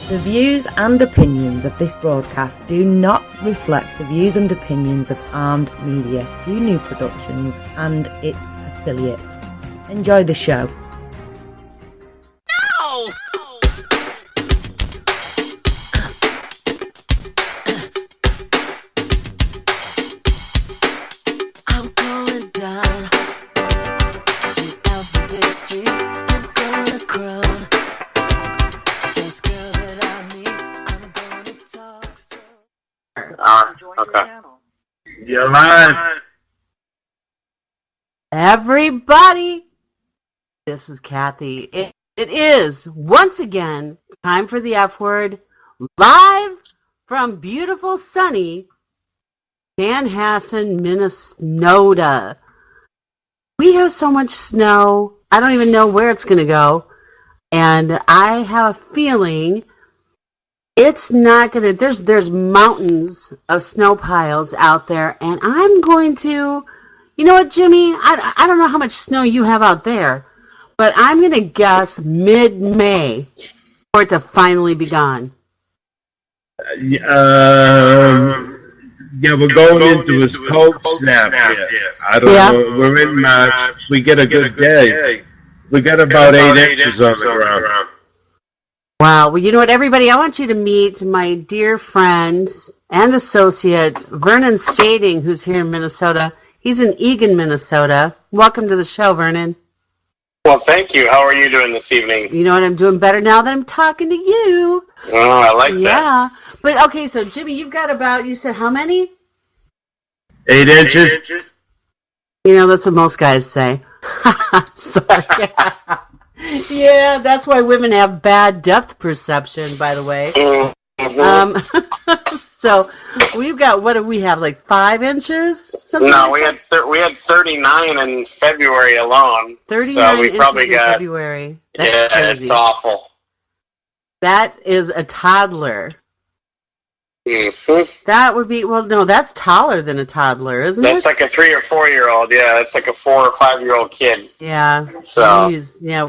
The views and opinions of this broadcast do not reflect the views and opinions of Armed Media, New Productions, and its affiliates. Enjoy the show. No! I'm going down to Alphabet Street. I'm gonna crown this girl that I meet. I'm gonna talk so. Okay. You're live. Everybody, this is Kathy. It is, once again, time for the F word, live from beautiful, sunny Manhasset, Minnesota. We have so much snow, I don't even know where it's going to go. And I have a feeling it's not going to, there's mountains of snow piles out there. And I'm going to, you know what, Jimmy? I don't know how much snow you have out there, but I'm going to guess mid-May for it to finally be gone. Yeah, we're going into a cold snap here. I don't know. We're in March. We get a good day. We got about 8 inches on the ground. Wow. Well, you know what, everybody? I want you to meet my dear friend and associate, Vernon Stading, who's here in Minnesota. He's in Eagan, Minnesota. Welcome to the show, Vernon. Well, thank you. How are you doing this evening? You know what? I'm doing better now that I'm talking to you. Oh, I like that. Yeah. But, okay, so, Jimmy, you've got about, you said how many? 8 inches? You know, that's what most guys say. Sorry. Yeah, that's why women have bad depth perception, by the way. Mm-hmm. So we've got, what do we have, like 5 inches? Something No, like we had 39 in February alone. 39 so we inches probably in got, February. That's yeah, crazy. it's awful. That is a toddler. Mm-hmm. That would be, well, no, that's taller than a toddler, isn't it? That's like a 3 or 4 year old. Yeah, it's like a 4 or 5 year old kid. Yeah. So. Jeez, yeah.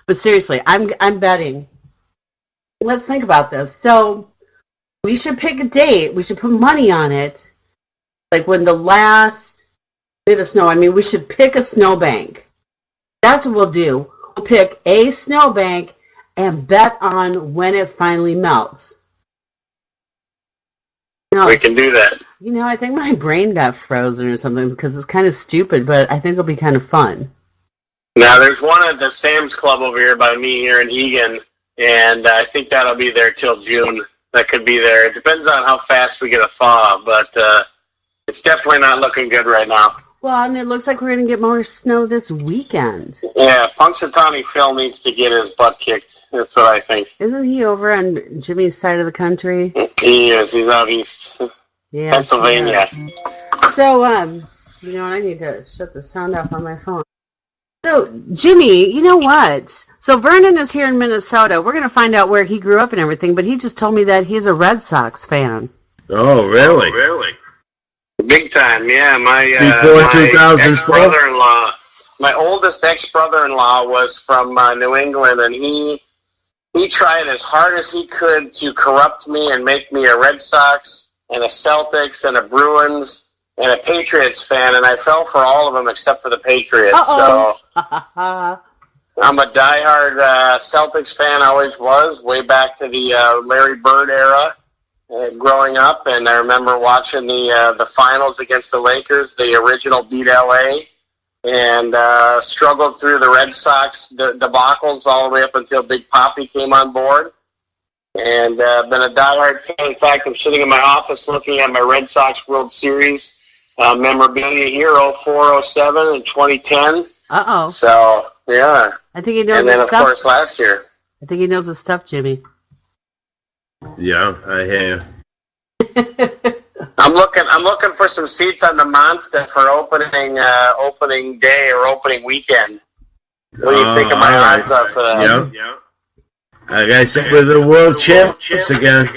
But seriously, I'm betting. Let's think about this. So we should pick a date. We should put money on it. Like when the last bit of snow, I mean, we should pick a snowbank. That's what we'll do. We'll pick a snowbank and bet on when it finally melts. You know, We can do that. you know, I think my brain got frozen or something because it's kind of stupid, but I think it'll be kind of fun. Now, there's one at the Sam's Club over here by me here in Eagan, and I think that'll be there till June. That could be there. It depends on how fast we get a thaw, but it's definitely not looking good right now. Well, and it looks like we're going to get more snow this weekend. Yeah, Punxsutawney Phil needs to get his butt kicked. That's what I think. Isn't he over on Jimmy's side of the country? He is. He's out east. Yeah, Pennsylvania. So, you know what? I need to shut the sound off on my phone. So, Jimmy, you know what? So, Vernon is here in Minnesota. We're going to find out where he grew up and everything, but he just told me that he's a Red Sox fan. Oh, really? Big time, yeah. Before My 2004? ex-brother-in-law, my oldest ex-brother-in-law was from New England, and he tried as hard as he could to corrupt me and make me a Red Sox and a Celtics and a Bruins and a Patriots fan, and I fell for all of them except for the Patriots. Uh-oh. So I'm a diehard Celtics fan, always was, way back to the Larry Bird era growing up, and I remember watching the finals against the Lakers, the original beat LA, and struggled through the Red Sox debacles all the way up until Big Poppy came on board. And been a diehard fan. In fact, I'm sitting in my office looking at my Red Sox World Series memorabilia here, 04, 07, and 2010. Uh-oh. So, yeah. I think he knows And then, his of stuff. course, last year. I think he knows his stuff, Jimmy. Yeah, I hear. I'm looking for some seats on the Monster for opening day or opening weekend. What do you think of my odds are for that? Yeah. Like I said, we're the world champs again.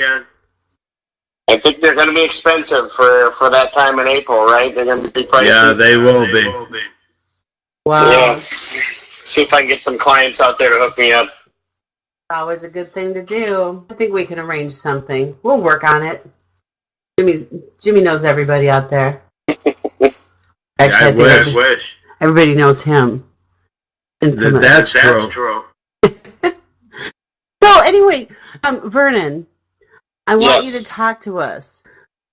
I think they're going to be expensive for that time in April, right? They're going to be pricey. Yeah, they will be. Wow. Yeah. See if I can get some clients out there to hook me up. Always a good thing to do. I think we can arrange something. We'll work on it. Jimmy knows everybody out there. Actually, I wish. Everybody knows him. That's true. So anyway, Vernon, I want you to talk to us.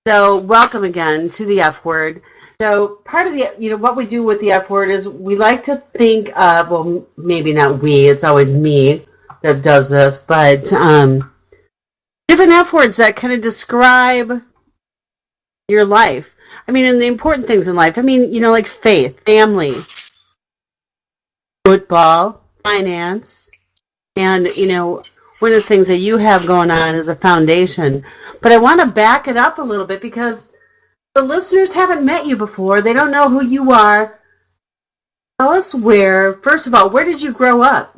So welcome again to the F word. So part of the, what we do with the F word is we like to think of, well, maybe not we, it's always me that does this, but different F words that kind of describe your life. I mean, and the important things in life. I mean, like faith, family, football, finance, and, one of the things that you have going on is a foundation. But I want to back it up a little bit because the listeners haven't met you before. They don't know who you are. Tell us first of all, where did you grow up?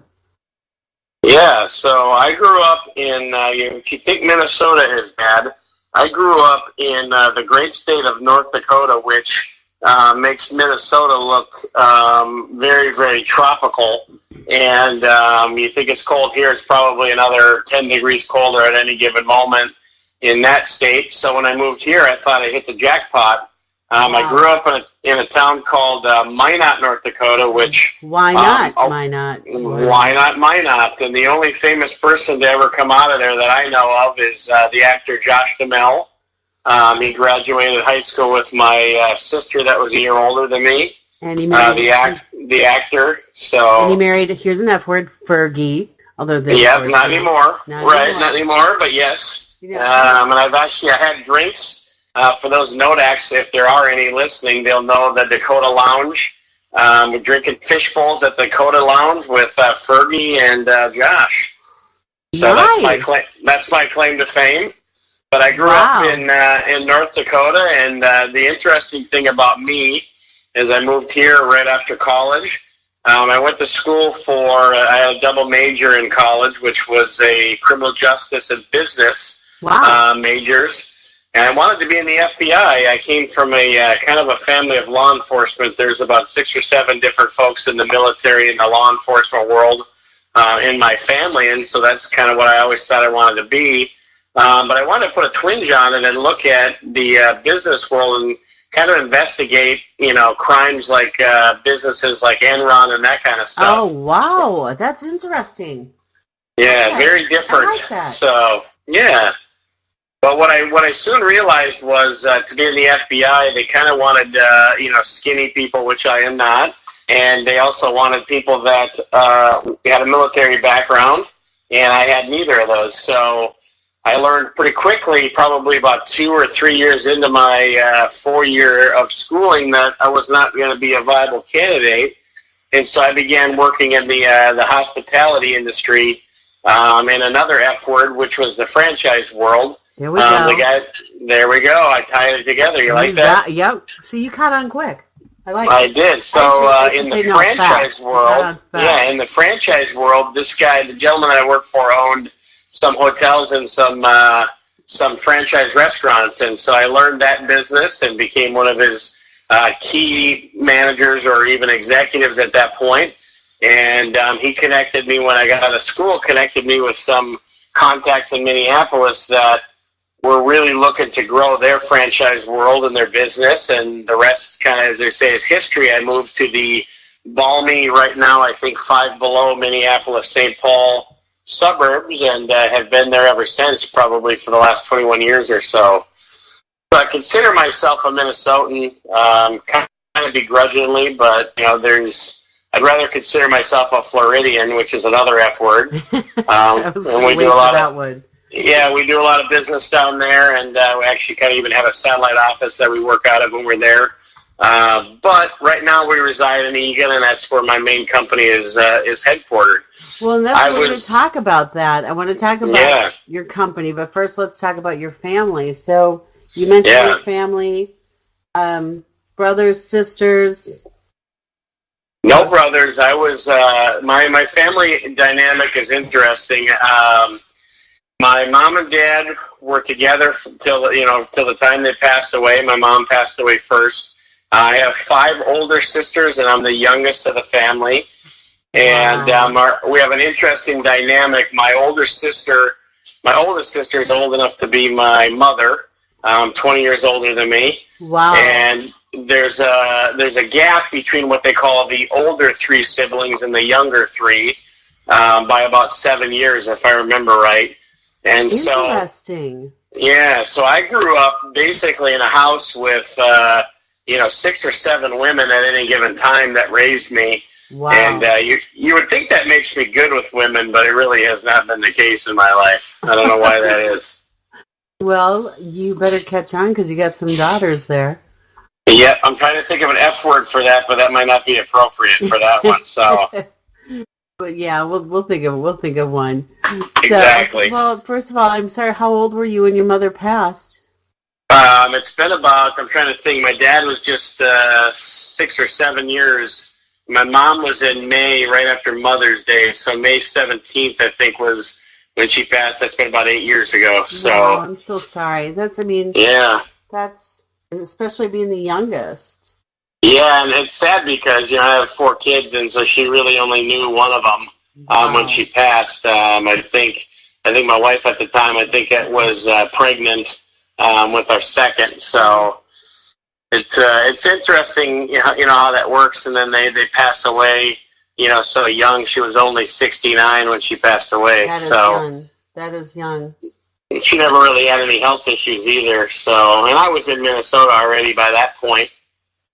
Yeah, so I grew up in, if you think Minnesota is bad, I grew up in the great state of North Dakota, which makes Minnesota look very, very tropical. And you think it's cold here, it's probably another 10 degrees colder at any given moment in that state. So when I moved here, I thought I hit the jackpot. Wow. I grew up in a town called Minot, North Dakota, which... Why not Minot? Why not Minot? And the only famous person to ever come out of there that I know of is the actor Josh Duhamel. He graduated high school with my sister that was a year older than me. And he married the actor. So and he married, here's an F word, Fergie. Although not anymore. Not anymore, but yes. And I had drinks. For those Nodaks, if there are any listening, they'll know the Dakota Lounge. We're drinking fish bowls at the Dakota Lounge with Fergie and Josh. So nice. that's my claim to fame. But I grew up in North Dakota, and the interesting thing about me is I moved here right after college. I went to school I had a double major in college, which was a criminal justice and business majors. And I wanted to be in the FBI. I came from a kind of a family of law enforcement. There's about 6 or 7 different folks in the military and the law enforcement world in my family, and so that's kind of what I always thought I wanted to be. But I wanted to put a twinge on it and look at the business world and kind of investigate, crimes like businesses like Enron and that kind of stuff. Oh, wow. That's interesting. Yeah, very different. I like that. So, yeah. But what I soon realized was to be in the FBI, they kind of wanted, skinny people, which I am not. And they also wanted people that had a military background, and I had neither of those. So I learned pretty quickly, probably about 2 or 3 years into my 4 year of schooling, that I was not going to be a viable candidate. And so I began working in the hospitality industry in another F word, which was the franchise world. There we go. There we go. I tied it together. You like that? Yep. So you caught on quick. I did. So in the franchise world, in the franchise world, this guy, the gentleman that I worked for, owned some hotels and some franchise restaurants, and so I learned that business and became one of his key managers or even executives at that point. And he connected me when I got out of school. Connected me with some contacts in Minneapolis that were really looking to grow their franchise world and their business, and the rest, kind of as they say, is history. I moved to the balmy, right now I think 5 below Minneapolis, St. Paul suburbs, and have been there ever since, probably for the last 21 years or so. So I consider myself a Minnesotan, kind of begrudgingly, but I'd rather consider myself a Floridian, which is another F word. And we do a lot of business down there, and we actually kind of even have a satellite office that we work out of when we're there. But right now we reside in Eagan, and that's where my main company is headquartered. Well, and that's what we're going to talk about that. I want to talk about your company, but first let's talk about your family. So you mentioned your family, brothers, sisters. No brothers. I was my family dynamic is interesting. My mom and dad were together till the time they passed away. My mom passed away first. I have 5 older sisters, and I'm the youngest of the family. And Wow. we have an interesting dynamic. My oldest sister is old enough to be my mother, 20 years older than me. Wow. And there's a gap between what they call the older three siblings and the younger three by about 7 years, if I remember right. And so, Interesting. yeah, so I grew up basically in a house with 6 or 7 women at any given time that raised me. Wow. And you would think that makes me good with women, but it really has not been the case in my life. I don't know why that is. Well, you better catch on because you got some daughters there. Yep, I'm trying to think of an F word for that, but that might not be appropriate for that one. So, But yeah, we'll think of one. exactly. So, well, first of all, I'm sorry. How old were you when your mother passed? It's been about, I'm trying to think, my dad was just 6 or 7 years. My mom was in May, right after Mother's Day, so May 17th, I think, was when she passed. That's been about 8 years ago. So, Wow, I'm so sorry. yeah. That's, especially being the youngest. Yeah, and it's sad because, I have 4 kids, and so she really only knew one of them when she passed. I think my wife at the time, it was pregnant with our second. So it's interesting, how that works. And then they pass away, so young. She was only 69 when she passed away. That is so young. That is young. she never really had any health issues either. So, and I was in Minnesota already by that point.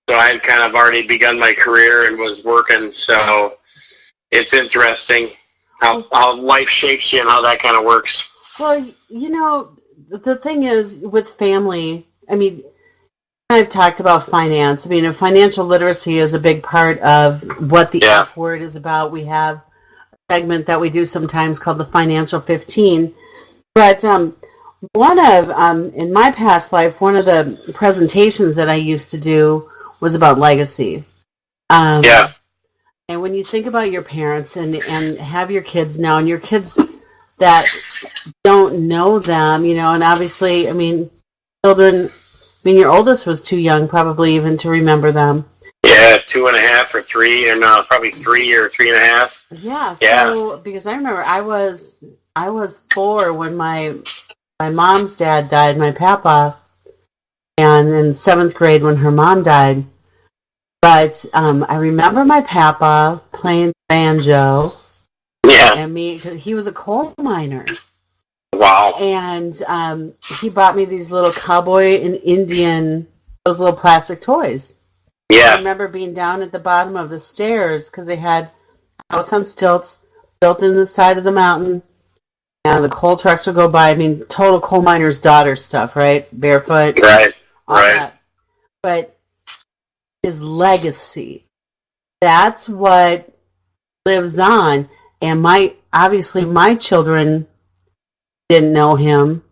So I had kind of already begun my career and was working. So it's interesting how life shapes you and how that kind of works. Well, the thing is with family, I've talked about finance. Financial literacy is a big part of what the F word is about. We have a segment that we do sometimes called the Financial 15. But in my past life, one of the presentations that I used to do was about legacy. And when you think about your parents and have your kids now, and your kids that don't know them, and obviously, children, your oldest was too young probably even to remember them. Yeah, 2.5 or 3, or no, probably 3 or 3.5. Yeah, so because I remember I was 4 when my mom's dad died, my papa, and in 7th grade when her mom died. But I remember my papa playing banjo. Yeah. And he was a coal miner. Wow. And he bought me these little cowboy and Indian, those little plastic toys. Yeah. I remember being down at the bottom of the stairs because they had a house on stilts built in the side of the mountain. And the coal trucks would go by. Total coal miner's daughter stuff, right? Barefoot. Right. All that. But his legacy, that's what lives on. And obviously my children didn't know him.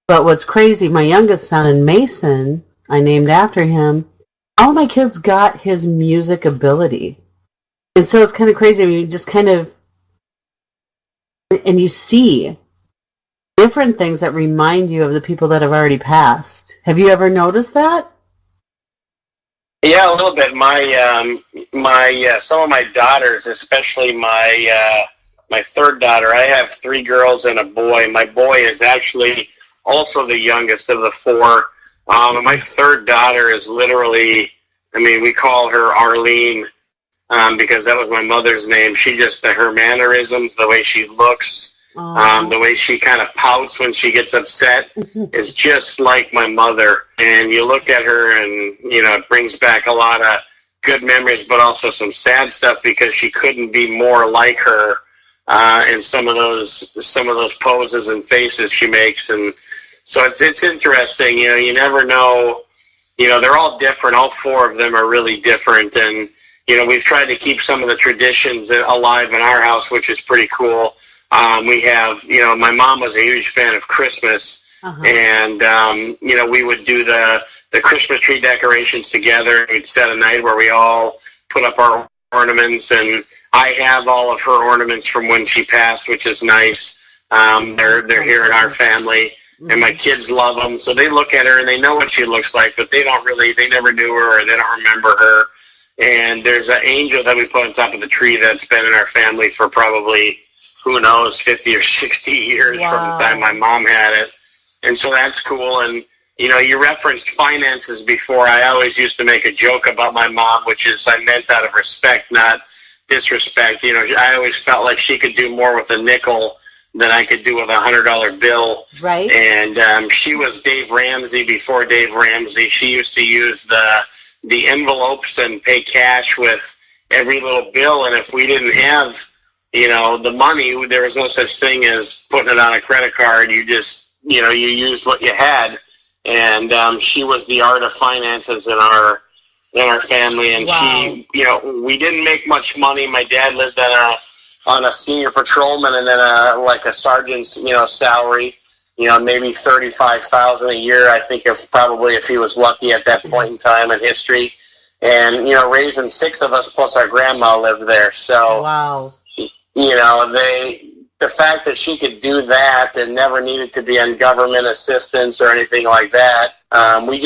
But what's crazy, my youngest son, Mason, I named after him, all my kids got his music ability. And so it's kind of crazy. You just kind of, and you see different things that remind you of the people that have already passed. Have you ever noticed that? Yeah, a little bit. Some of my daughters, especially my 3rd daughter, I have 3 girls and a boy. My boy is actually also the youngest of the 4. My 3rd daughter is literally, we call her Arlene because that was my mother's name. Her mannerisms, the way she looks, the way she kind of pouts when she gets upset is just like my mother. And you look at her and, it brings back a lot of good memories, but also some sad stuff because she couldn't be more like her in some of those poses and faces she makes. And so it's interesting. You never know. They're all different. All 4 of them are really different. And, we've tried to keep some of the traditions alive in our house, which is pretty cool. We have, my mom was a huge fan of Christmas. And, we would do the Christmas tree decorations together. We'd set a night where we all put up our ornaments. And I have all of her ornaments from when she passed, which is nice. They're here in our family. And my kids love them. So they look at her and they know what she looks like, but they never knew her or they don't remember her. And there's an angel that we put on top of the tree that's been in our family for probably, who knows, 50 or 60 years from the time my mom had it. And so that's cool. And, you know, you referenced finances before. I always used to make a joke about my mom, which is I meant out of respect, not disrespect. You know, I always felt like she could do more with a nickel than I could do with a $100 bill. Right. And she was Dave Ramsey before Dave Ramsey. She used to use the envelopes and pay cash with every little bill. And if we didn't have, you know, the money, there was no such thing as putting it on a credit card. You just, you know, you used what you had. And she was the art of finances in our family. And she, you know, we didn't make much money. My dad lived on a senior patrolman and then a sergeant's, you know, salary, you know, maybe $35,000 a year. I think if he was lucky at that point in time in history. And, you know, raising 6 of us plus our grandma lived there. So, you know, the fact that she could do that and never needed to be on government assistance or anything like that, we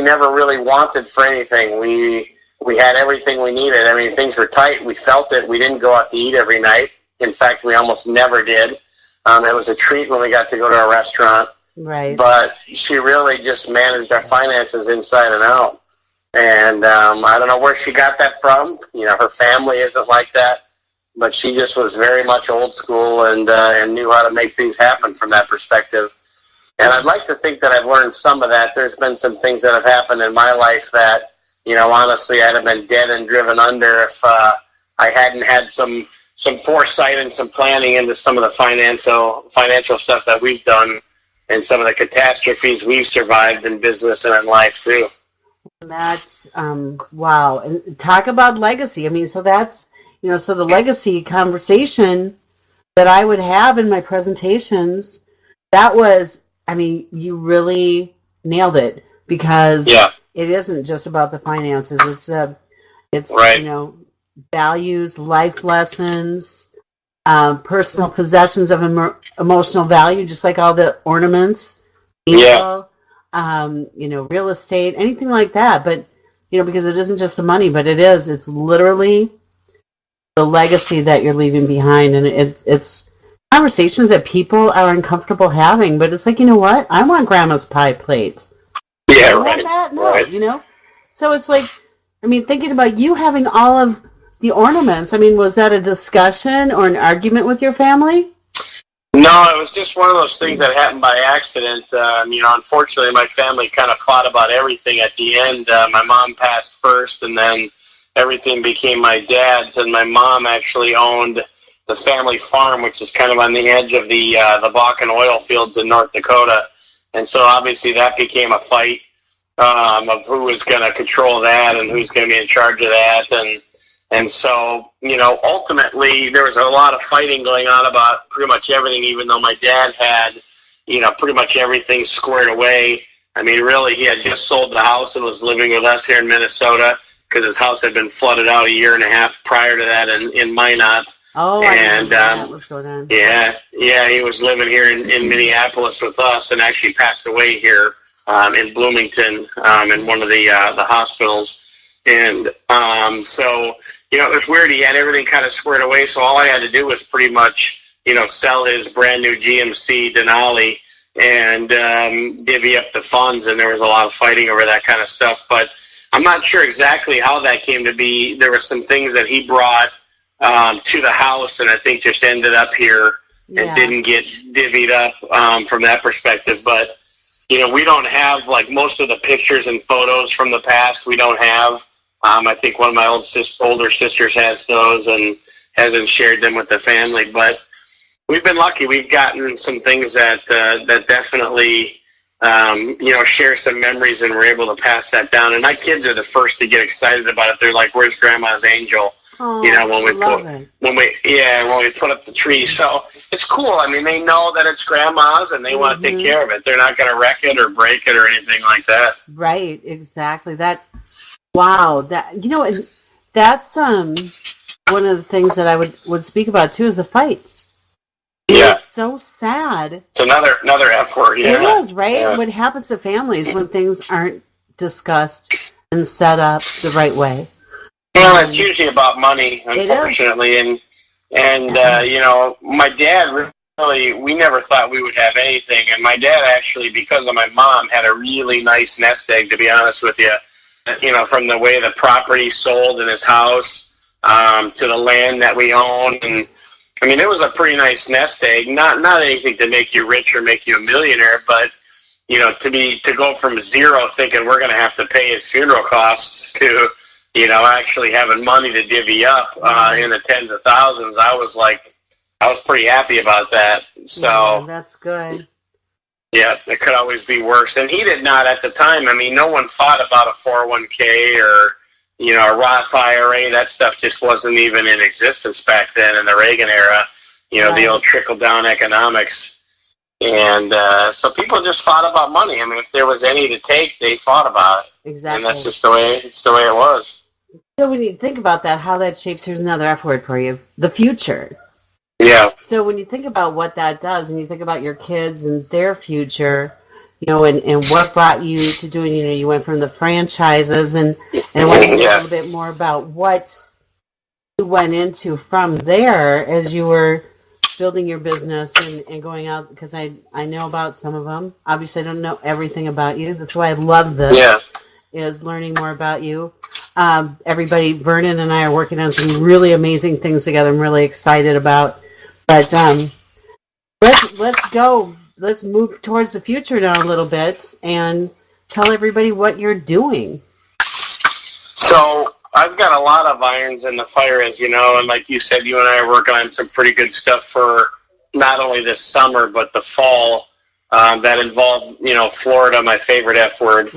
never really wanted for anything. We had everything we needed. I mean, things were tight. We felt it. We didn't go out to eat every night. In fact, we almost never did. It was a treat when we got to go to a restaurant. Right. But she really just managed our finances inside and out. And I don't know where she got that from. You know, her family isn't like that. But she just was very much old school and knew how to make things happen from that perspective. And I'd like to think that I've learned some of that. There's been some things that have happened in my life that, you know, honestly, I'd have been dead and driven under if I hadn't had some foresight and some planning into some of the financial stuff that we've done and some of the catastrophes we've survived in business and in life, too. That's, wow. And talk about legacy. I mean, so that's, you know, so the legacy conversation that I would have in my presentations, that was, I mean, you really nailed it because it isn't just about the finances. It's right. You know, values, life lessons, personal possessions of emotional value, just like all the ornaments, angel, you know, real estate, anything like that. But, you know, because it isn't just the money, but it's literally the legacy that you're leaving behind. And it's conversations that people are uncomfortable having, but it's like, you know what? I want grandma's pie plate. Yeah, I right. want that? No, right. You know? So it's like, I mean, thinking about you having all of the ornaments, I mean, was that a discussion or an argument with your family? No, it was just one of those things that happened by accident. You know, unfortunately, my family kind of fought about everything at the end. My mom passed first, and then everything became my dad's, and my mom actually owned the family farm, which is kind of on the edge of the Bakken oil fields in North Dakota. And so obviously that became a fight of who was going to control that and who's going to be in charge of that. And so, you know, ultimately there was a lot of fighting going on about pretty much everything, even though my dad had, you know, pretty much everything squared away. I mean, really, he had just sold the house and was living with us here in Minnesota because his house had been flooded out a year and a half prior to that in Minot. Oh, and that was going on. Yeah, he was living here in Minneapolis with us and actually passed away here in Bloomington in one of the hospitals. And so, you know, it was weird. He had everything kind of squared away, so all I had to do was pretty much, you know, sell his brand new GMC Denali and divvy up the funds, and there was a lot of fighting over that kind of stuff. But I'm not sure exactly how that came to be. There were some things that he brought to the house, and I think just ended up here and didn't get divvied up from that perspective. But, you know, we don't have, like, most of the pictures and photos from the past. We don't have. I think one of my older sisters has those and hasn't shared them with the family. But we've been lucky. We've gotten some things that definitely, you know, share some memories, and we're able to pass that down. And my kids are the first to get excited about it. They're like, "Where's Grandma's angel?" Oh, you know, when we put up the tree. So it's cool. I mean, they know that it's Grandma's, and they want to take care of it. They're not going to wreck it or break it or anything like that. Right. Exactly. Wow. That, you know, and that's one of the things that I would speak about too is the fights. Yeah. It's so sad. It's another F word. Yeah. It is, right? Yeah. What happens to families when things aren't discussed and set up the right way. Well, it's usually about money, unfortunately, and you know, my dad really, we never thought we would have anything, and my dad actually, because of my mom, had a really nice nest egg, to be honest with you. You know, from the way the property sold in his house to the land that we own, and I mean, it was a pretty nice nest egg. Not anything to make you rich or make you a millionaire, but you know, to go from zero, thinking we're going to have to pay his funeral costs, to you know, actually having money to divvy up in the tens of thousands, I was pretty happy about that. So that's good. Yeah, it could always be worse. And he did not at the time. I mean, no one thought about a 401k or, you know, a Roth IRA. That stuff just wasn't even in existence back then in the Reagan era, you know, the old trickle-down economics. And so people just thought about money. I mean, if there was any to take, they thought about it. Exactly. And that's just the way it was. So when you think about that, how that shapes, here's another F word for you, the future. Yeah. So when you think about what that does, and you think about your kids and their future, you know, and what brought you to doing, you know, you went from the franchises, and I want to hear a little bit more about what you went into from there as you were building your business and going out, because I know about some of them. Obviously, I don't know everything about you. That's why I love this. Yeah. Is learning more about you. Everybody, Vernon and I are working on some really amazing things together. I'm really excited about. But let's go. Let's move towards the future now a little bit and tell everybody what you're doing. So I've got a lot of irons in the fire, as you know, and like you said, you and I are working on some pretty good stuff for not only this summer but the fall. That involved, you know, Florida, my favorite F word,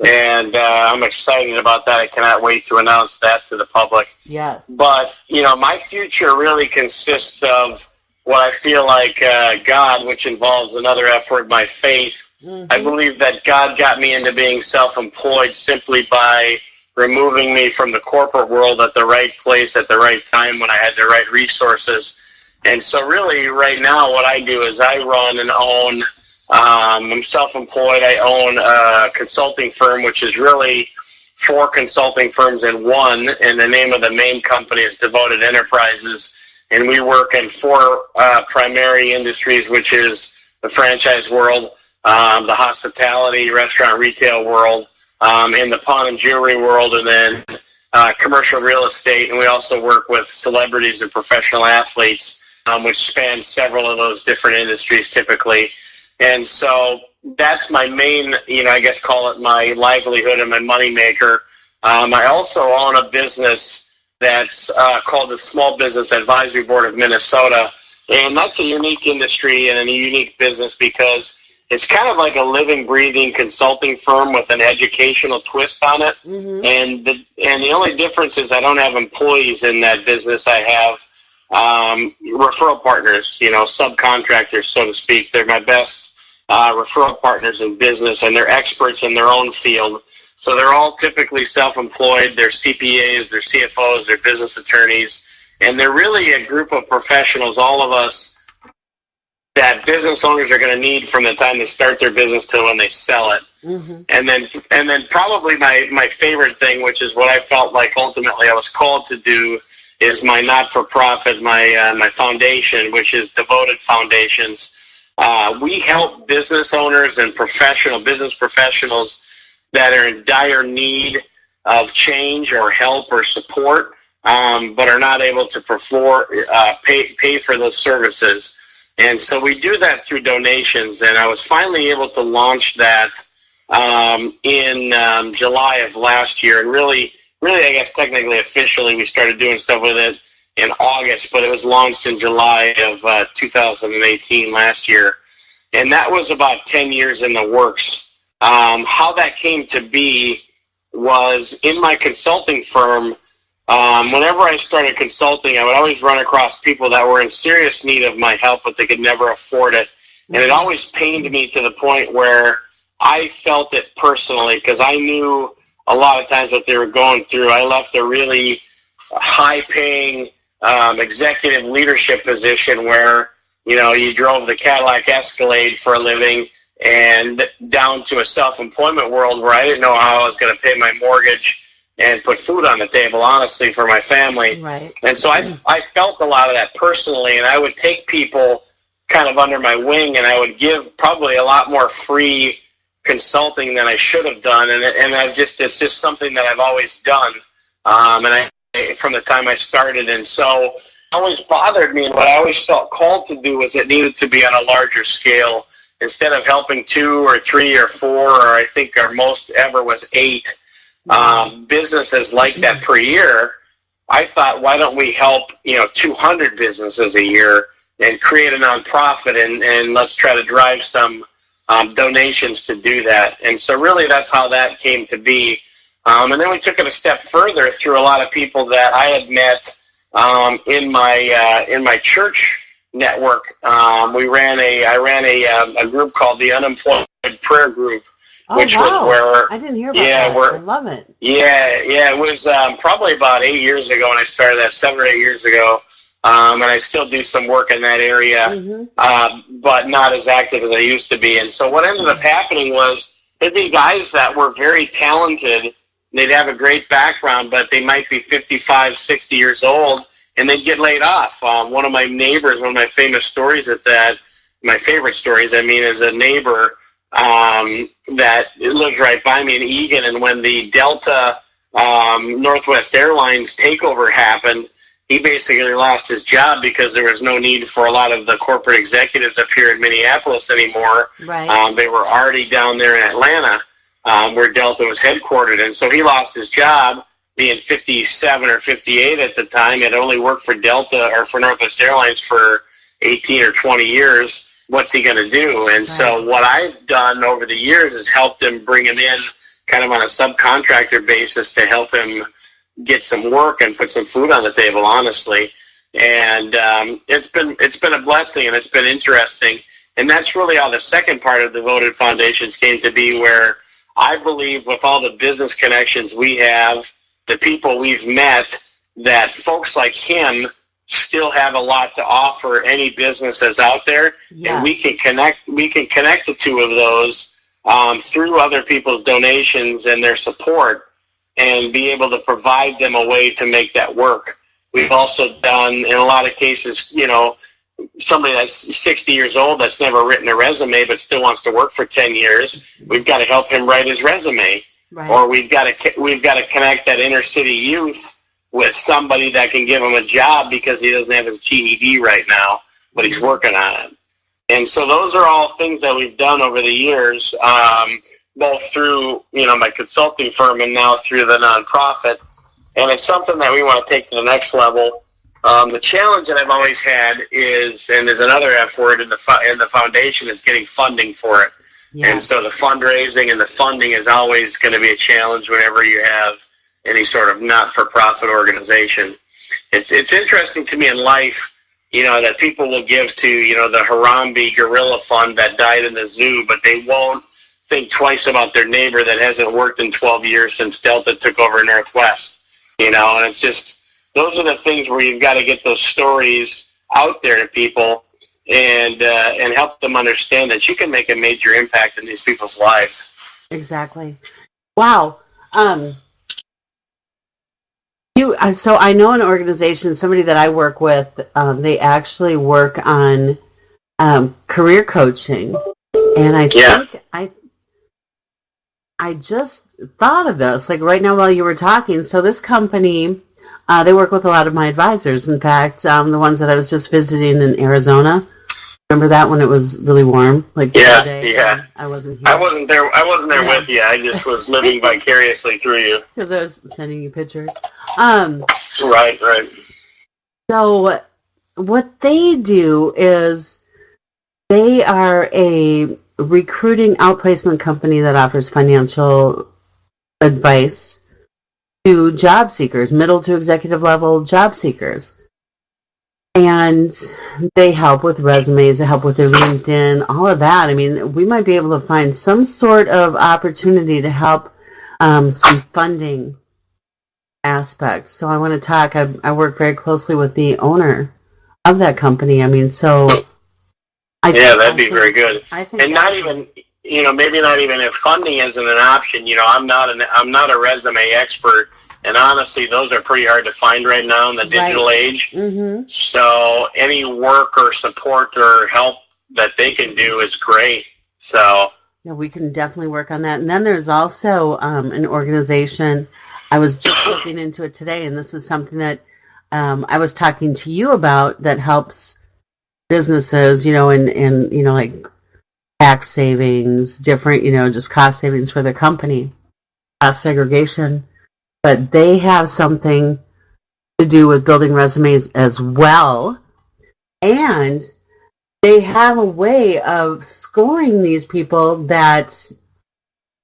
and I'm excited about that. I cannot wait to announce that to the public. Yes. But, you know, my future really consists of what I feel like God, which involves another F word, my faith. Mm-hmm. I believe that God got me into being self-employed simply by removing me from the corporate world at the right place at the right time when I had the right resources. And so really right now what I do is I run and own I'm self-employed. I own a consulting firm, which is really 4 consulting firms in one, and the name of the main company is Devoted Enterprises. And we work in 4 primary industries, which is the franchise world, the hospitality, restaurant, retail world, in the pawn and jewelry world, and then commercial real estate. And we also work with celebrities and professional athletes, which span several of those different industries typically. And so that's my main, you know, I guess call it my livelihood and my moneymaker. I also own a business that's called the Small Business Advisory Board of Minnesota. And that's a unique industry and a unique business because it's kind of like a living, breathing consulting firm with an educational twist on it. Mm-hmm. And the only difference is I don't have employees in that business. I have referral partners, you know, subcontractors, so to speak. They're my best referral partners in business, and they're experts in their own field. So they're all typically self-employed. They're CPAs, they're CFOs, they're business attorneys, and they're really a group of professionals, all of us, that business owners are going to need from the time they start their business to when they sell it. Mm-hmm. And then probably my favorite thing, which is what I felt like ultimately I was called to do, is my not-for-profit, my foundation, which is Devoted Foundations. We help business owners and business professionals that are in dire need of change or help or support, but are not able to pay for those services. And so we do that through donations, and I was finally able to launch that in July of last year. And really, I guess technically, officially, we started doing stuff with it in August, but it was launched in July of 2018 last year. And that was about 10 years in the works. How that came to be was in my consulting firm. Whenever I started consulting, I would always run across people that were in serious need of my help, but they could never afford it. And it always pained me to the point where I felt it personally, because I knew a lot of times what they were going through. I left a really high-paying executive leadership position where, you know, you drove the Cadillac Escalade for a living and down to a self-employment world where I didn't know how I was going to pay my mortgage and put food on the table, honestly, for my family. Right. And so I felt a lot of that personally, and I would take people kind of under my wing, and I would give probably a lot more free consulting than I should have done, and it's just something that I've always done, from the time I started. And so it always bothered me, and what I always felt called to do was it needed to be on a larger scale. Instead of helping 2 or 3 or 4, or I think our most ever was 8 businesses like that per year, I thought, why don't we help 200 businesses a year and create a nonprofit, and let's try to drive some donations to do that. And so really that's how that came to be. And then we took it a step further through a lot of people that I had met in my church network. I ran a group called the Unemployed Prayer Group, which was where I didn't hear about that. I love it. Yeah, it was probably about 8 years ago when I started that, 7 or 8 years ago. And I still do some work in that area, but not as active as I used to be. And so what ended up happening was there'd be guys that were very talented. They'd have a great background, but they might be 55, 60 years old, and they'd get laid off. One of my neighbors, one of my famous stories my favorite stories, is a neighbor that lives right by me in Egan, and when the Delta Northwest Airlines takeover happened, he basically lost his job because there was no need for a lot of the corporate executives up here in Minneapolis anymore. Right. They were already down there in Atlanta, where Delta was headquartered, and so he lost his job, being 57 or 58 at the time. Had only worked for Delta or for Northwest Airlines for 18 or 20 years. What's he going to do? And so what I've done over the years is helped him, bring him in kind of on a subcontractor basis to help him get some work and put some food on the table, honestly. And it's been a blessing, and it's been interesting. And that's really how the second part of Devoted Foundations came to be, where I believe with all the business connections we have, the people we've met, that folks like him still have a lot to offer any business that's out there. Yes. And we can connect the two of those through other people's donations and their support, and be able to provide them a way to make that work. We've also done, in a lot of cases, somebody that's 60 years old that's never written a resume but still wants to work for 10 years, we've got to help him write his resume. Right. Or we've got to connect that inner city youth with somebody that can give him a job because he doesn't have his GED right now, but he's working on it. And so those are all things that we've done over the years, both through my consulting firm and now through the nonprofit. And it's something that we want to take to the next level. The challenge that I've always had is, and there's another F word in the foundation, is getting funding for it. Yes. And so the fundraising and the funding is always going to be a challenge whenever you have any sort of not-for-profit organization. It's interesting to me in life, that people will give to, the Harambe Gorilla Fund that died in the zoo, but they won't think twice about their neighbor that hasn't worked in 12 years since Delta took over Northwest. And it's just, those are the things where you've got to get those stories out there to people and help them understand that you can make a major impact in these people's lives. Exactly. Wow. So I know an organization, somebody that I work with, they actually work on career coaching, and I think I just thought of this, like right now while you were talking. So this company, they work with a lot of my advisors. In fact, the ones that I was just visiting in Arizona. Remember that when it was really warm? Like the other day, yeah. I wasn't here. I wasn't there with you. I just was living vicariously through you. Because I was sending you pictures. Right. So what they do is they are a recruiting outplacement company that offers financial advice to job seekers, middle to executive level job seekers. And they help with resumes, they help with their LinkedIn, all of that. I mean, we might be able to find some sort of opportunity to help some funding aspects. So I want to talk, I work very closely with the owner of that company. I mean, so... that'd be very good. I think and not even maybe not even if funding isn't an option. I'm not a resume expert, and honestly, those are pretty hard to find right now in the digital age. Mm-hmm. So any work or support or help that they can do is great. So yeah, we can definitely work on that. And then there's also an organization. I was just looking into it today, and this is something that I was talking to you about that helps businesses, in like tax savings, different, just cost savings for their company, cost segregation. But they have something to do with building resumes as well. And they have a way of scoring these people that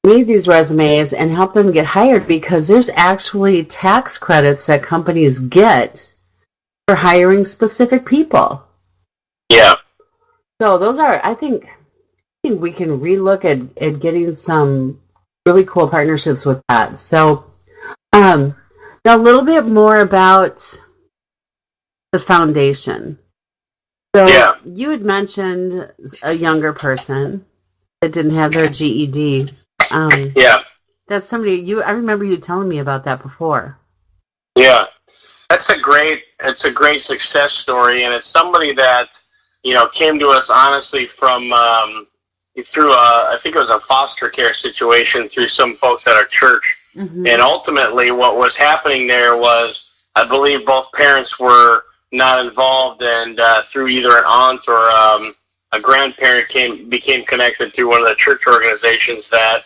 need these resumes and help them get hired, because there's actually tax credits that companies get for hiring specific people. yeah. So those are, I think we can relook at getting some really cool partnerships with that. So now a little bit more about the foundation. So Yeah. you had mentioned a younger person that didn't have their GED. Yeah. That's somebody I remember you telling me about that before. Yeah. It's a great success story, and it's somebody that, came to us honestly from through I think it was a foster care situation through some folks at our church. Mm-hmm. And ultimately what was happening there was, I believe both parents were not involved, and through either an aunt or a grandparent became connected through one of the church organizations that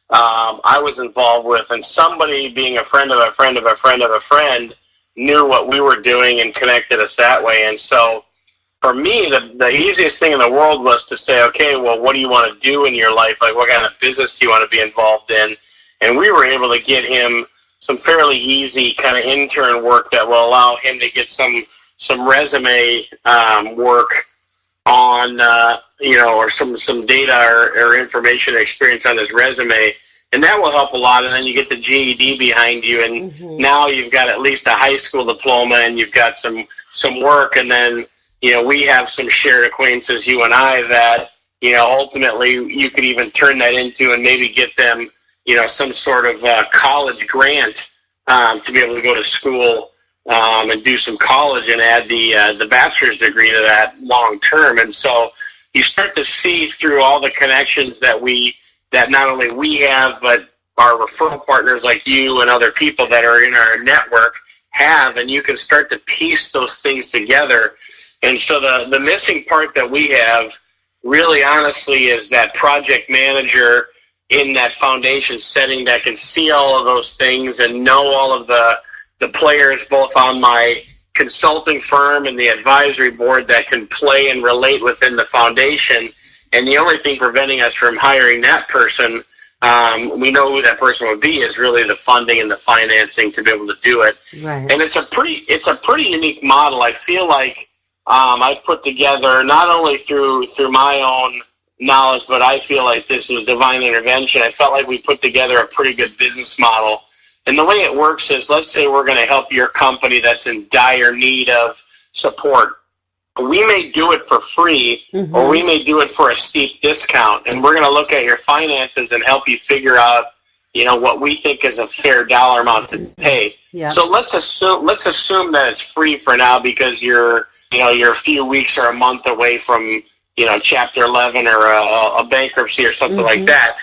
I was involved with, and somebody being a friend of a friend of a friend of a friend knew what we were doing and connected us that way. And so for me, the easiest thing in the world was to say, okay, well, what do you want to do in your life? Like, what kind of business do you want to be involved in? And we were able to get him some fairly easy kind of intern work that will allow him to get some resume work on, or some data or information experience on his resume. And that will help a lot. And then you get the GED behind you, and Mm-hmm. now you've got at least a high school diploma, and you've got some work. And then, we have some shared acquaintances, you and I, that, ultimately you could even turn that into and maybe get them, some sort of college grant to be able to go to school and do some college and add the bachelor's degree to that long term. And so you start to see through all the connections that not only we have, but our referral partners like you and other people that are in our network have, and you can start to piece those things together. And so the missing part that we have really honestly is that project manager in that foundation setting that can see all of those things and know all of the players both on my consulting firm and the advisory board that can play and relate within the foundation. And the only thing preventing us from hiring that person, we know who that person would be, is really the funding and the financing to be able to do it. Right. And it's a pretty unique model. I feel like I put together, not only through my own knowledge, but I feel like this was divine intervention. I felt like we put together a pretty good business model. And the way it works is, let's say we're going to help your company that's in dire need of support. We may do it for free, Mm-hmm. or we may do it for a steep discount. And we're going to look at your finances and help you figure out, what we think is a fair dollar amount to pay. Yeah. So let's assume that it's free for now, because you're a few weeks or a month away from, Chapter 11 or a bankruptcy or something Mm-hmm. like that.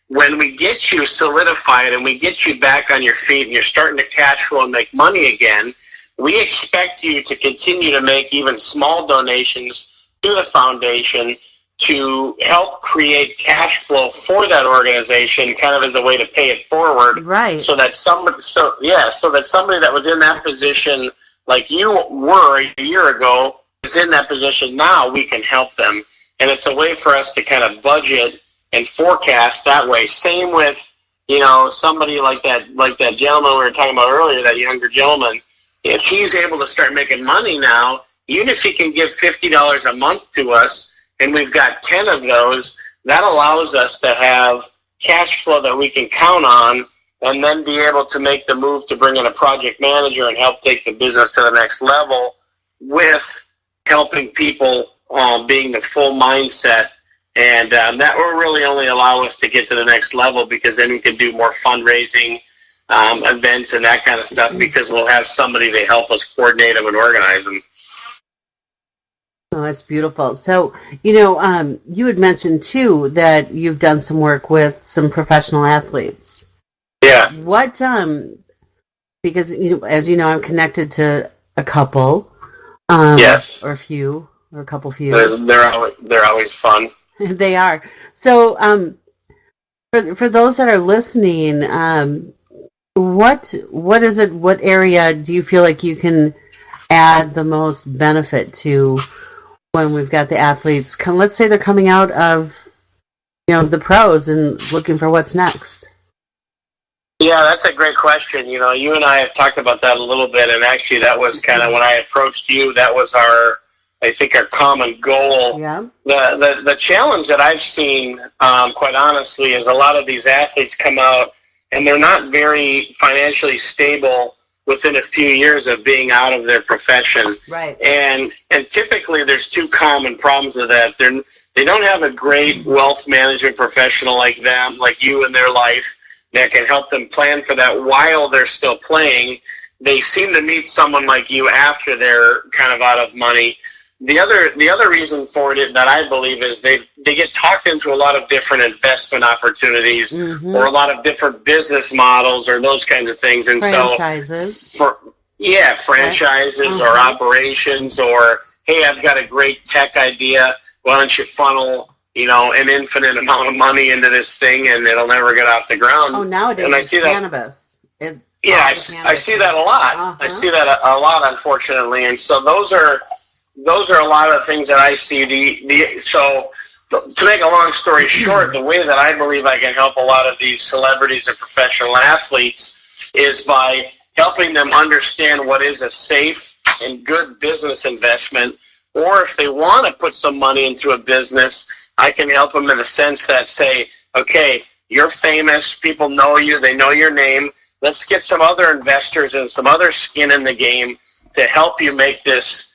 When we get you solidified and we get you back on your feet and you're starting to cash flow and make money again, we expect you to continue to make even small donations to the foundation to help create cash flow for that organization, kind of as a way to pay it forward. Right. So that somebody that was in that position like you were a year ago is in that position now, we can help them. And it's a way for us to kind of budget and forecast that way. Same with, somebody like that gentleman we were talking about earlier, that younger gentleman. If he's able to start making money now, even if he can give $50 a month to us, and we've got 10 of those, that allows us to have cash flow that we can count on, and then be able to make the move to bring in a project manager and help take the business to the next level, with helping people being the full mindset And that will really only allow us to get to the next level, because then we can do more fundraising events and that kind of stuff, because we'll have somebody to help us coordinate them and organize them. Oh, that's beautiful. So, you had mentioned, too, that you've done some work with some professional athletes. Yeah. What, because, as you know, I'm connected to a couple. Yes. Or a few, or a couple few. They're always fun. They are. So, for those that are listening, what is it? What area do you feel like you can add the most benefit to when we've got the athletes? Let's say they're coming out of, the pros and looking for what's next. Yeah, that's a great question. You and I have talked about that a little bit, and actually that was kind of when I approached you, that was our common goal. Yeah. The challenge that I've seen, quite honestly, is a lot of these athletes come out and they're not very financially stable within a few years of being out of their profession. Right. And typically there's two common problems with that. They don't have a great wealth management professional like them, like you in their life, that can help them plan for that while they're still playing. They seem to meet someone like you after they're kind of out of money. The other reason for it that I believe is they get talked into a lot of different investment opportunities, or a lot of different business models, or those kinds of things. And franchises. Franchises or operations, or, hey, I've got a great tech idea. Why don't you funnel, an infinite amount of money into this thing, and it'll never get off the ground. Oh, nowadays and I see cannabis. I see that a lot. I see that a lot, unfortunately. And so those are a lot of things that I see. So to make a long story short, the way that I believe I can help a lot of these celebrities and professional athletes is by helping them understand what is a safe and good business investment, or if they want to put some money into a business, I can help them in the sense that say, okay, you're famous, people know you, they know your name, let's get some other investors and some other skin in the game to help you make this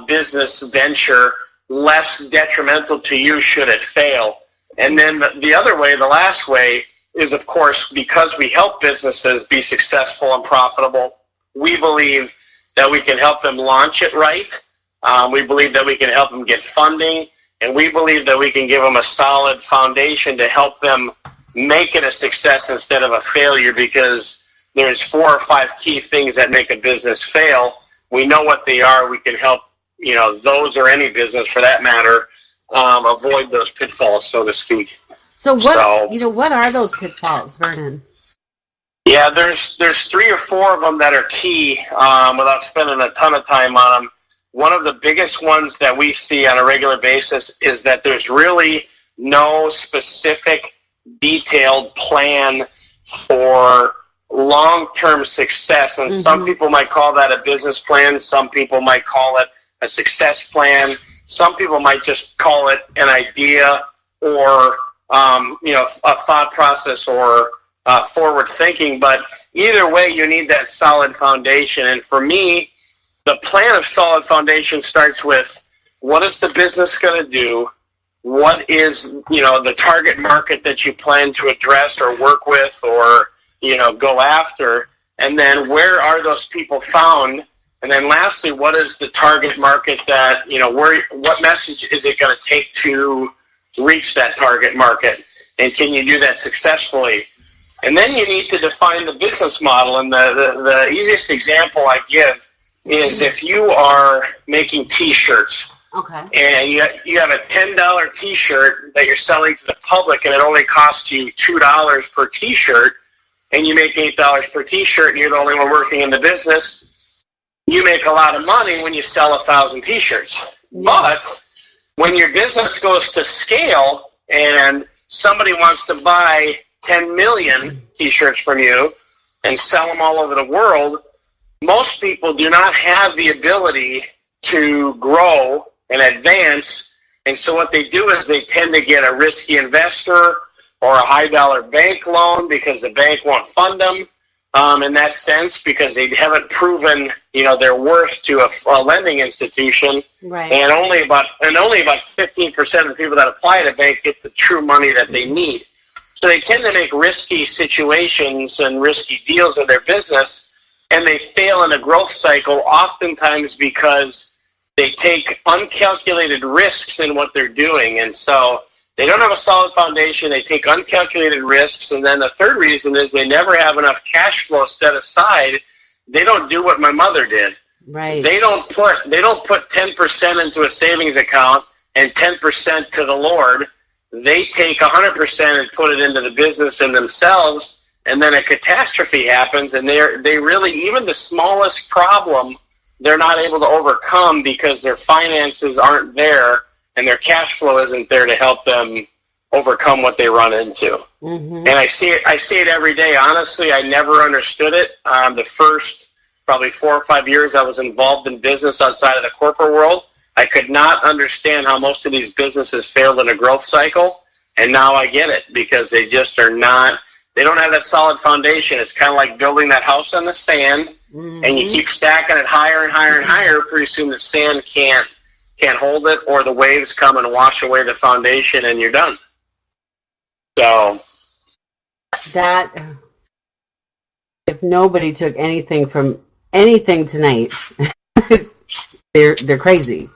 business venture less detrimental to you should it fail. And then the other way, the last way, is, of course, because we help businesses be successful and profitable, we believe that we can help them launch it right. We believe that we can help them get funding, and we believe that we can give them a solid foundation to help them make it a success instead of a failure, because there's 4 or 5 key things that make a business fail. We know what they are. We can help, those or any business for that matter, avoid those pitfalls, so to speak. So what are those pitfalls, Vernon? Yeah, there's 3 or 4 of them that are key, without spending a ton of time on them. One of the biggest ones that we see on a regular basis is that there's really no specific, detailed plan for long-term success. And some people might call that a business plan. Some people might call it a success plan. Some people might just call it an idea, or a thought process, or forward thinking. But either way, you need that solid foundation. And for me, the plan of solid foundation starts with, what is the business going to do? What is, the target market that you plan to address or work with or, go after? And then where are those people found? And then lastly, what is the target market that, what message is it going to take to reach that target market? And can you do that successfully? And then you need to define the business model. And the easiest example I give is if you are making T-shirts, okay, and you have a $10 T-shirt that you're selling to the public, and it only costs you $2 per T-shirt, and you make $8 per T-shirt, and you're the only one working in the business, you make a lot of money when you sell 1,000 T-shirts. Yeah. But when your business goes to scale and somebody wants to buy 10 million T-shirts from you and sell them all over the world, most people do not have the ability to grow and advance. And so what they do is they tend to get a risky investor or a high-dollar bank loan because the bank won't fund them, in that sense because they haven't proven, their worth to a lending institution. Right. And only about 15% of the people that apply to bank get the true money that they need. So they tend to make risky situations and risky deals in their business, and they fail in a growth cycle oftentimes because they take uncalculated risks in what they're doing. And so they don't have a solid foundation. They take uncalculated risks. And then the third reason is they never have enough cash flow set aside. They don't do what my mother did. Right. They don't put 10% into a savings account and 10% to the Lord. They take 100% and put it into the business and themselves, and then a catastrophe happens, and they really, even the smallest problem, they're not able to overcome because their finances aren't there and their cash flow isn't there to help them overcome what they run into. Mm-hmm. And I see it every day. Honestly, I never understood it. The first probably 4 or 5 years I was involved in business outside of the corporate world, I could not understand how most of these businesses failed in a growth cycle, and now I get it because they just are not. They don't have that solid foundation. It's kind of like building that house on the sand, mm-hmm. and you keep stacking it higher and higher and higher. Pretty soon the sand can't hold it, or the waves come and wash away the foundation, and you're done. So that if nobody took anything from anything tonight, they're crazy.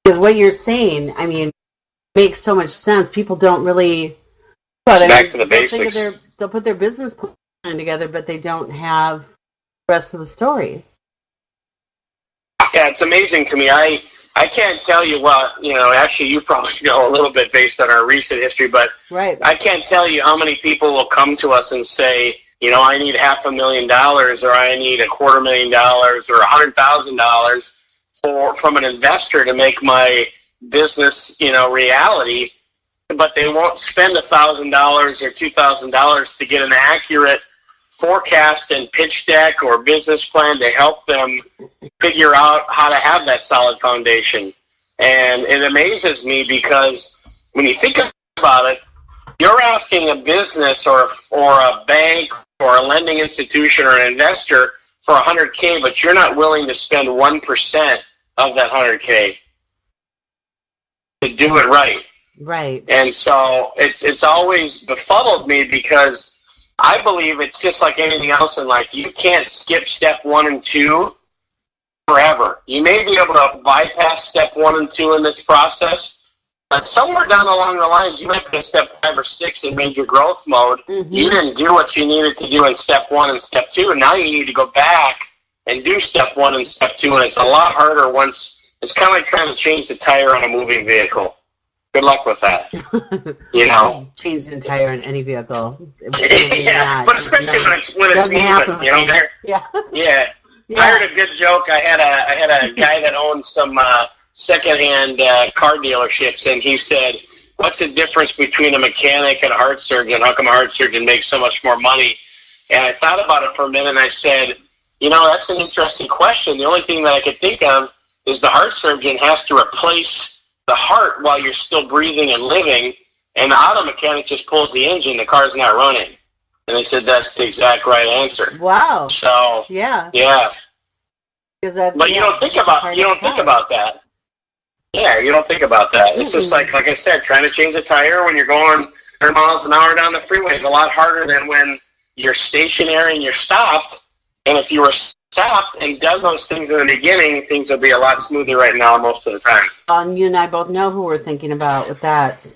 Because what you're saying, I mean, makes so much sense. People don't really. Back to the basics. They'll put their business plan together, but they don't have the rest of the story. Yeah, it's amazing to me. I can't tell you actually you probably know a little bit based on our recent history, but right. I can't tell you how many people will come to us and say, I need $500,000 or I need $250,000 or $100,000 from an investor to make my business, reality, but they won't spend $1,000 or $2,000 to get an accurate forecast and pitch deck or business plan to help them figure out how to have that solid foundation. And it amazes me because when you think about it, you're asking a business or a bank or a lending institution or an investor for $100K, but you're not willing to spend 1% of that $100K to do it right. Right. And so it's always befuddled me because I believe it's just like anything else in life. You can't skip step 1 and 2 forever. You may be able to bypass step 1 and 2 in this process, but somewhere down along the lines, you might be in step 5 or 6 in major growth mode. Mm-hmm. You didn't do what you needed to do in step 1 and step 2, and now you need to go back and do step 1 and step 2, and it's a lot harder once. It's kind of like trying to change the tire on a moving vehicle. Good luck with that. Change the tire on any vehicle. Yeah, but especially when it's moving. Yeah. I heard a good joke. I had a guy that owned some secondhand car dealerships, and he said, "What's the difference between a mechanic and a heart surgeon? How come a heart surgeon makes so much more money?" And I thought about it for a minute, and I said, that's an interesting question. The only thing that I could think of is the heart surgeon has to replace the heart while you're still breathing and living, and the auto mechanic just pulls the engine, the car's not running. And they said that's the exact right answer. Wow. So yeah. But you don't think about that. Yeah, you don't think about that. It's just like I said, trying to change a tire when you're going 100 miles an hour down the freeway is a lot harder than when you're stationary and you're stopped. And if you were stopped and done those things in the beginning, things would be a lot smoother right now most of the time. And you and I both know who we're thinking about with that.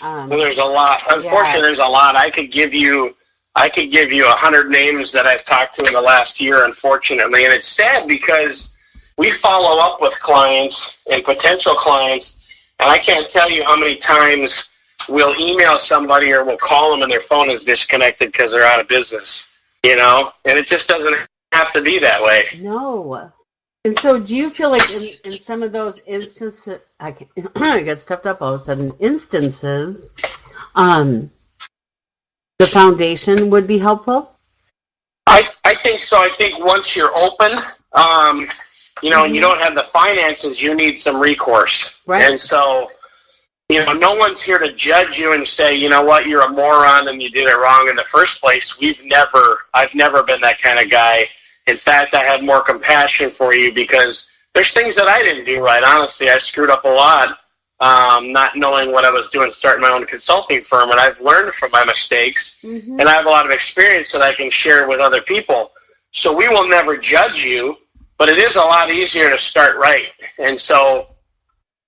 Well, there's a lot. Unfortunately, there's a lot. I could give you 100 names that I've talked to in the last year, unfortunately. And it's sad because we follow up with clients and potential clients, and I can't tell you how many times we'll email somebody or we'll call them and their phone is disconnected because they're out of business. And it just doesn't have to be that way. No. And so do you feel like in some of those instances, I get stuffed up all of a sudden, instances, the foundation would be helpful? I think so. I think once you're open, and you don't have the finances, you need some recourse. Right. And so, no one's here to judge you and say, you know what, you're a moron and you did it wrong in the first place. I've never been that kind of guy. In fact, I have more compassion for you because there's things that I didn't do right. Honestly, I screwed up a lot, not knowing what I was doing, starting my own consulting firm, and I've learned from my mistakes, and I have a lot of experience that I can share with other people. So we will never judge you, but it is a lot easier to start right. And so,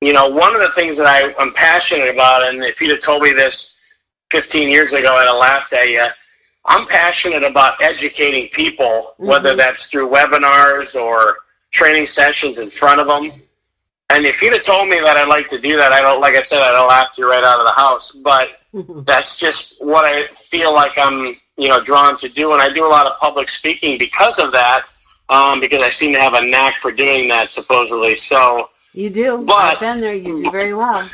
one of the things that I'm passionate about, and if you'd have told me this 15 years ago, I'd have laughed at you. I'm passionate about educating people, whether that's through webinars or training sessions in front of them. And if you'd have told me that I'd like to do that, like I said, I'd have laughed you right out of the house. But that's just what I feel like I'm, drawn to do. And I do a lot of public speaking because of that, because I seem to have a knack for doing that, supposedly. So you do. But I've been there. You do very well.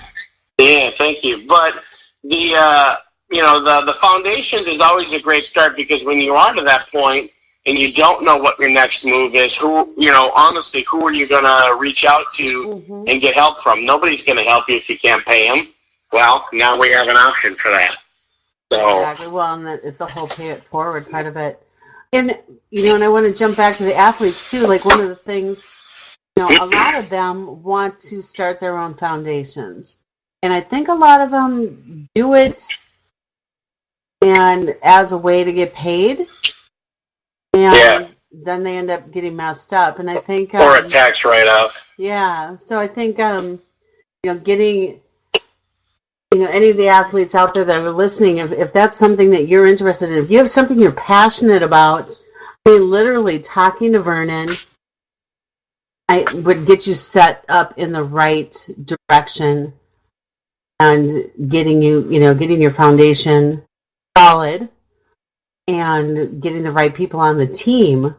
Yeah, thank you. But the foundations is always a great start, because when you are to that point and you don't know what your next move is, honestly, who are you going to reach out to and get help from? Nobody's going to help you if you can't pay them. Well, now we have an option for that. So. Exactly. Well, and it's the whole pay it forward part of it. And, and I want to jump back to the athletes, too. Like, one of the things, a lot of them want to start their own foundations. And I think a lot of them do it and as a way to get paid. And then they end up getting messed up. And I think... or a tax write-off. Yeah. So I think, getting... any of the athletes out there that are listening, if that's something that you're interested in, if you have something you're passionate about, literally talking to Vernon, I would get you set up in the right direction and getting your foundation solid and getting the right people on the team.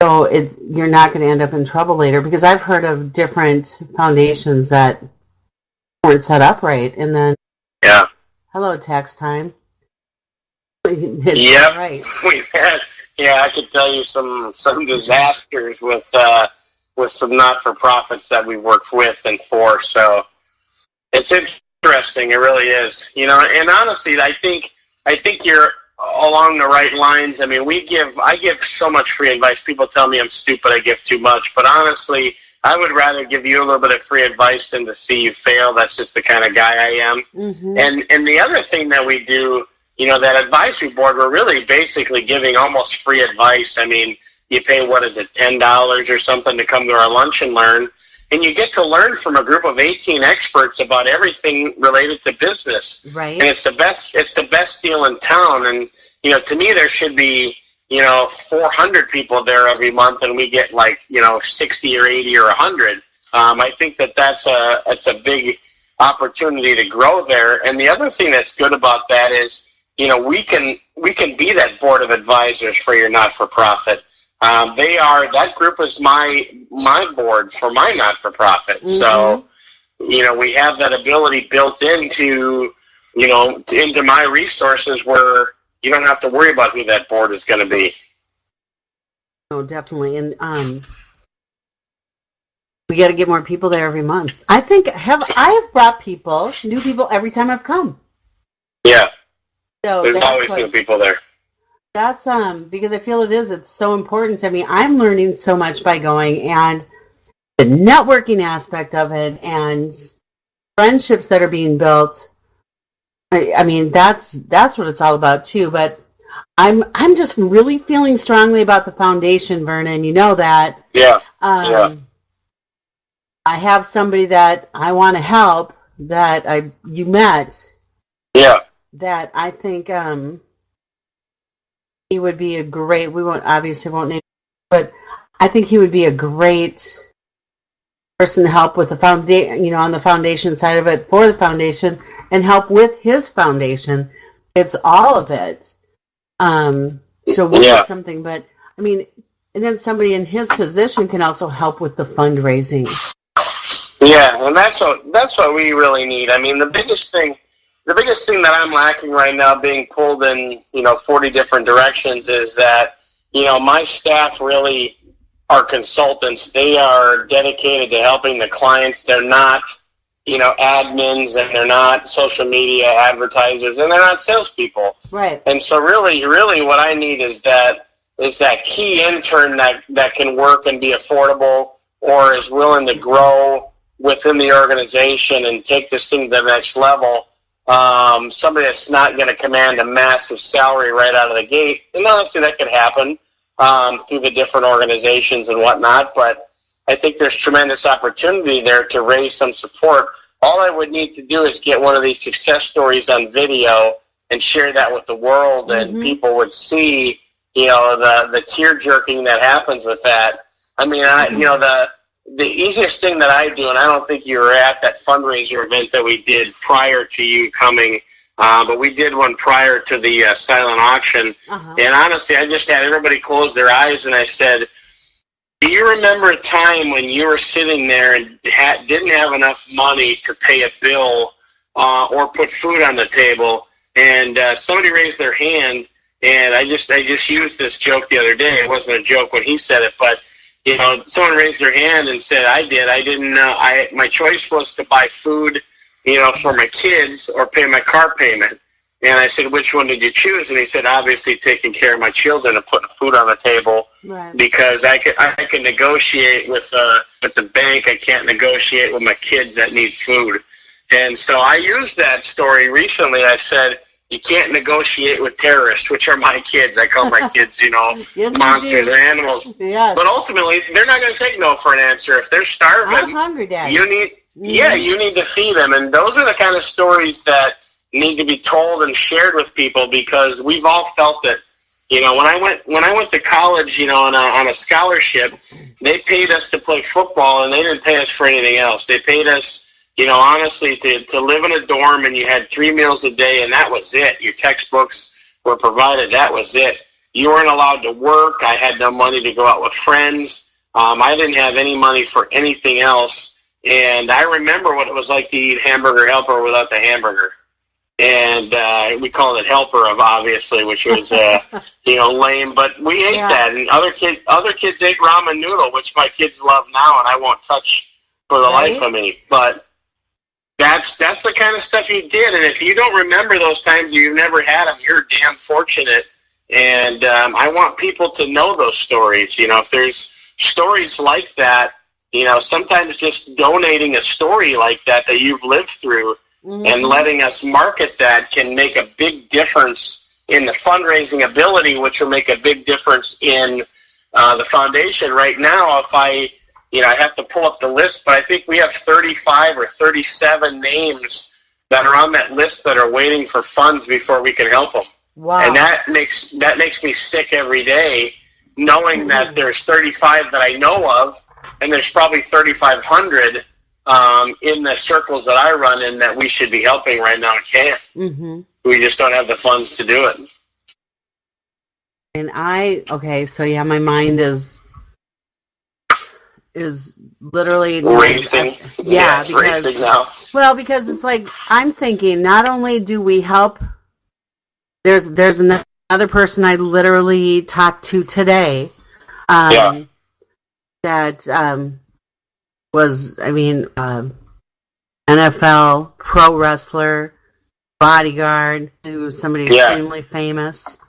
So you're not going to end up in trouble later, because I've heard of different foundations that weren't set up right, and then hello, tax time. Yep. Right. We've had, I could tell you some disasters with some not-for-profits that we've worked with and for. So it's interesting. It really is. And honestly, I think you're along the right lines. I mean, I give so much free advice. People tell me I'm stupid, I give too much, but honestly, I would rather give you a little bit of free advice than to see you fail. That's just the kind of guy I am. And the other thing that we do, that advisory board, we're really basically giving almost free advice. I mean, you pay, $10 or something to come to our lunch and learn. And you get to learn from a group of 18 experts about everything related to business. Right. And it's the best deal in town. And, to me, there should be, 400 people there every month, and we get 60 or 80 or 100. I think that's a big opportunity to grow there. And the other thing that's good about that is, we can be that board of advisors for your not-for-profit. That group is my board for my not-for-profit. So, we have that ability built into my resources, where you don't have to worry about who that board is going to be. Oh, definitely. And we got to get more people there every month. I think I have brought new people every time I've come. Yeah. So there's always new people there. That's because I feel it's so important to me. I'm learning so much by going, and the networking aspect of it and friendships that are being built. I mean, that's what it's all about too. But I'm just really feeling strongly about the foundation, Vernon. You know that. Yeah. I have somebody that I want to help that you met. Yeah. That I think he would be a great. We won't name, but I think he would be a great person to help with the foundation. On the foundation side of it, for the foundation, and help with his foundation. It's all of it. So we'll get something, but I mean, and then somebody in his position can also help with the fundraising. Yeah, and that's what we really need. I mean, the biggest thing that I'm lacking right now, being pulled in 40 different directions, is that my staff really are consultants. They are dedicated to helping the clients. They're not admins, and they're not social media advertisers, and they're not salespeople. Right. And so really what I need is that key intern that can work and be affordable, or is willing to grow within the organization and take this thing to the next level. Somebody that's not going to command a massive salary right out of the gate. And honestly, that could happen through the different organizations and whatnot, but I think there's tremendous opportunity there to raise some support. All I would need to do is get one of these success stories on video and share that with the world, and people would see, the tear jerking that happens with that. I mean, the easiest thing that I do, and I don't think you were at that fundraiser event that we did prior to you coming, but we did one prior to the silent auction. And honestly, I just had everybody close their eyes, and I said, do you remember a time when you were sitting there and didn't have enough money to pay a bill or put food on the table, and somebody raised their hand, and I just used this joke the other day. It wasn't a joke when he said it, but someone raised their hand and said, I didn't know. My choice was to buy food, for my kids or pay my car payment. And I said, which one did you choose? And he said, obviously taking care of my children and putting food on the table, because I can negotiate with the bank. I can't negotiate with my kids that need food. And so I used that story recently. I said, you can't negotiate with terrorists, which are my kids. I call my kids, Yes, monsters and animals. Yes. But ultimately, they're not going to take no for an answer. If they're starving, I'm hungry, Dad. you need to feed them. And those are the kind of stories that need to be told and shared with people, because we've all felt it. When I went to college, on a scholarship, they paid us to play football, and they didn't pay us for anything else. They paid us, honestly, to live in a dorm, and you had 3 meals a day, and that was it. Your textbooks were provided. That was it. You weren't allowed to work. I had no money to go out with friends. I didn't have any money for anything else. And I remember what it was like to eat hamburger helper without the hamburger. And we called it helper of, obviously, which was lame. But we ate that, and other kids ate ramen noodle, which my kids love now, and I won't touch for the life of me. But that's the kind of stuff you did. And if you don't remember those times, you've never had them, you're damn fortunate. And I want people to know those stories. If there's stories like that, sometimes just donating a story like that you've lived through, and letting us market that can make a big difference in the fundraising ability, which will make a big difference in the foundation. Right now, if I have to pull up the list, but I think we have 35 or 37 names that are on that list that are waiting for funds before we can help them. Wow. And that makes me sick every day, knowing that there's 35 that I know of, and there's probably 3,500 in the circles that I run in that we should be helping right now and can't. We just don't have the funds to do it. And my mind is literally racing. Because racing now. Well, because it's like, I'm thinking, not only do we help, there's another person I literally talked to today, that was, NFL pro wrestler, bodyguard to somebody extremely famous,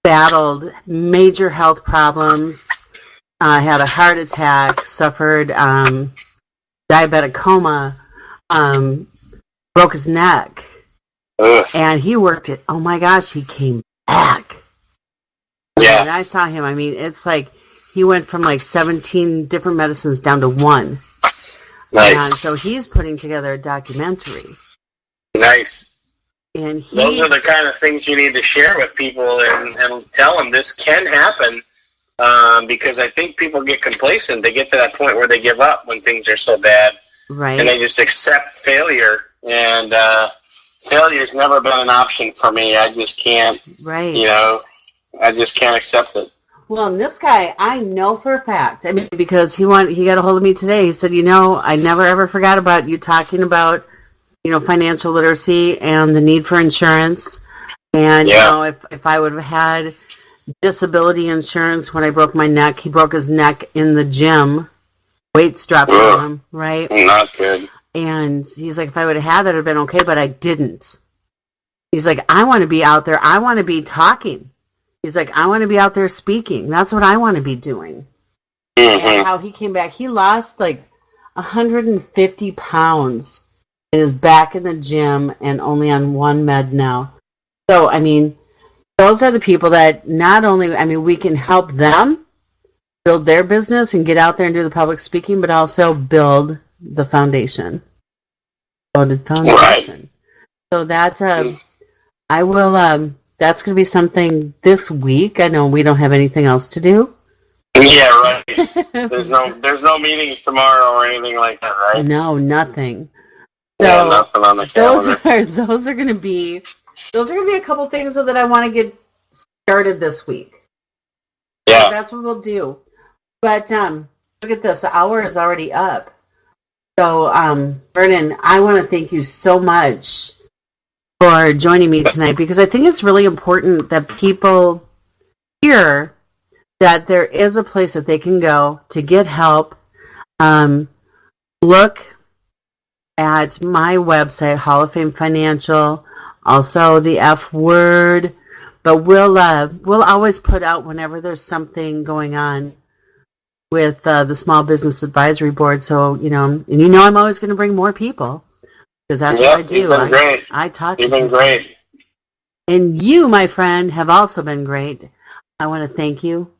battled major health problems, had a heart attack, suffered diabetic coma, broke his neck, and he worked it. Oh my gosh, he came back. Yeah. And I saw him. It's like he went from like 17 different medicines down to 1. Nice. And so he's putting together a documentary. Nice. And those are the kind of things you need to share with people and tell them this can happen, because I think people get complacent. They get to that point where they give up when things are so bad. Right. And they just accept failure. And failure's never been an option for me. I just can't. Right. I just can't accept it. Well, and this guy, I know for a fact, because he got a hold of me today. He said, I never ever forgot about you talking about, financial literacy and the need for insurance. And, if I would have had disability insurance when I broke my neck, he broke his neck in the gym Weight's dropping on him, right? Not good. And he's like, if I would have had that, it would have been okay, but I didn't. He's like, I want to be out there. I want to be talking. He's like, I want to be out there speaking. That's what I want to be doing. And how he came back, he lost like 150 pounds and is back in the gym and only on one med now. So, I mean, those are the people that not only, I mean, we can help them build their business and get out there and do the public speaking, but also build the foundation. Devoted Foundation. Right. So that's I will that's going to be something this week. I know we don't have anything else to do. Yeah, right. There's no meetings tomorrow or anything like that, right? No, nothing. So yeah, nothing on the calendar. Those are going to be a couple things that I want to get started this week. Yeah, so that's what we'll do. But look at this, the hour is already up. So Vernon, I want to thank you so much for joining me tonight, because I think it's really important that people hear that there is a place that they can go to get help. Look at my website, Hall of Fame Financial, also the F Word, but we'll always put out whenever there's something going on with the Small Business Advisory Board. So, and I'm always going to bring more people, because that's what I do. You've been great. I talk You've to been people. Great. And you, my friend, have also been great. I want to thank you.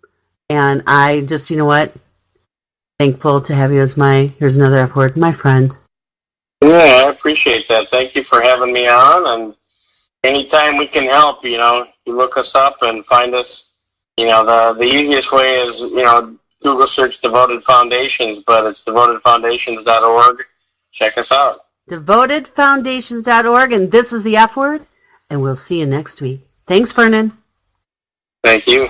And I just, thankful to have you as here's another F word, my friend. Yeah, I appreciate that. Thank you for having me on. And anytime we can help, you look us up and find us. The easiest way is, Google search Devoted Foundations, but it's devotedfoundations.org. Check us out. devotedfoundations.org, and this is the F Word, and we'll see you next week. Thanks, Vernon. Thank you.